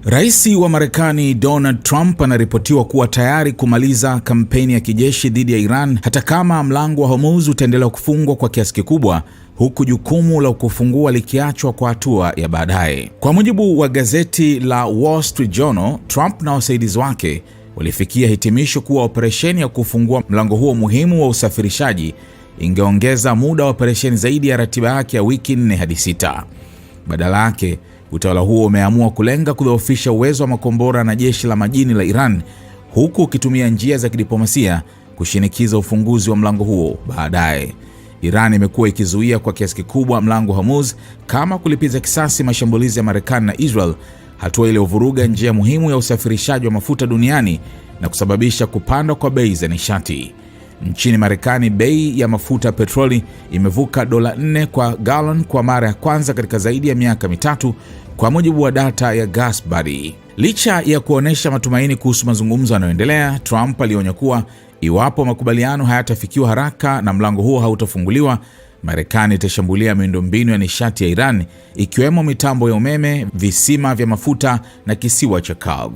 Rais wa Marekani Donald Trump anaripotiwa kuwa tayari kumaliza kampeni ya kijeshi dhidi ya Iran hata kama mlango wa Hormuz utaendelea kufungwa kwa kiasi kikubwa, huku jukumu la kufungua likiachwa kwa hatua ya baadaye. Kwa mujibu wa gazeti la Wall Street Journal, Trump na wasaidizi wake walifikia hitimisho kuwa operesheni ya kufungua mlango huo muhimu wa usafirishaji ingeongeza muda wa operesheni zaidi ya ratiba yake ya wiki 4 hadi 6. Badala yake, utawala huo umeamua kulenga kudhoofisha uwezo wa makombora na jeshi la majini la Iran, huku ukitumia njia za kidiplomasia kushinikiza ufunguzi wa mlango huo baadaye. Iran imekuwa ikizuia kwa kiasi kikubwa mlango Hormuz kama kulipiza kisasi mashambulizi ya Marekani na Israel, hatua iliyovuruga njia muhimu ya usafirishaji wa mafuta duniani na kusababisha kupanda kwa bei za nishati. Nchini Marekani, bei ya mafuta ya petroli imevuka $4 kwa gallon kwa mara ya kwanza katika zaidi ya miaka mitatu, kwa mujibu wa data ya GasBuddy. Licha ya kuonesha matumaini kuhusu mazungumzo yanayoendelea, Trump alionya kuwa iwapo makubaliano hayatafikiwa haraka na mlango huo hautafunguliwa, Marekani itashambulia miundombinu ya nishati ya Iran, ikiwemo mitambo ya umeme, visima vya mafuta na kisiwa cha Kurg.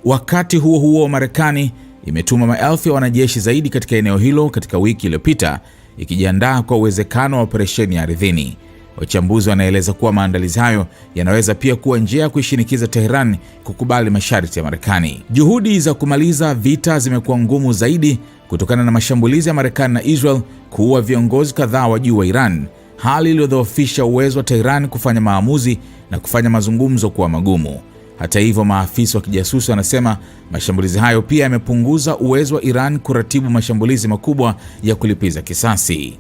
Wakati huo huo, Marekani imetuma maelfu ya wanajeshi zaidi katika eneo hilo katika wiki iliyopita, ikijiandaa kwa uwezekano wa operesheni ya ardhini. Wachambuzi wanaeleza kuwa maandalizi hayo yanaweza pia kuwa njia ya kuishinikiza Tehran kukubali masharti ya Marekani. Juhudi za kumaliza vita zimekuwa ngumu zaidi kutokana na mashambulizi ya Marekani na Israel kuua viongozi kadhaa wa juu wa Iran, hali iliyodhoofisha uwezo wa Tehran kufanya maamuzi na kufanya mazungumzo kuwa magumu. Hata hivyo, maafisa wa kijasusi wanasema mashambulizi hayo pia yamepunguza uwezo wa Iran kuratibu mashambulizi makubwa ya kulipiza kisasi.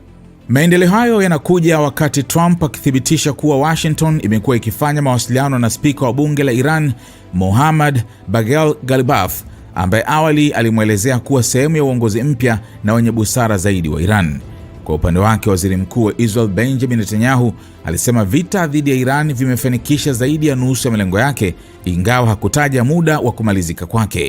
Maendeleo hayo yanakuja wakati Trump akithibitisha kuwa Washington imekuwa ikifanya mawasiliano na spika wa bunge la Iran, Mohammad Bagher Ghalibaf, ambaye awali alimwelezea kuwa sehemu ya uongozi mpya na wenye busara zaidi wa Iran. Kwa upande wake, waziri mkuu wa Israel Benjamin Netanyahu alisema vita dhidi ya Iran vimefanikisha zaidi ya nusu ya malengo yake, ingawa hakutaja muda wa kumalizika kwake.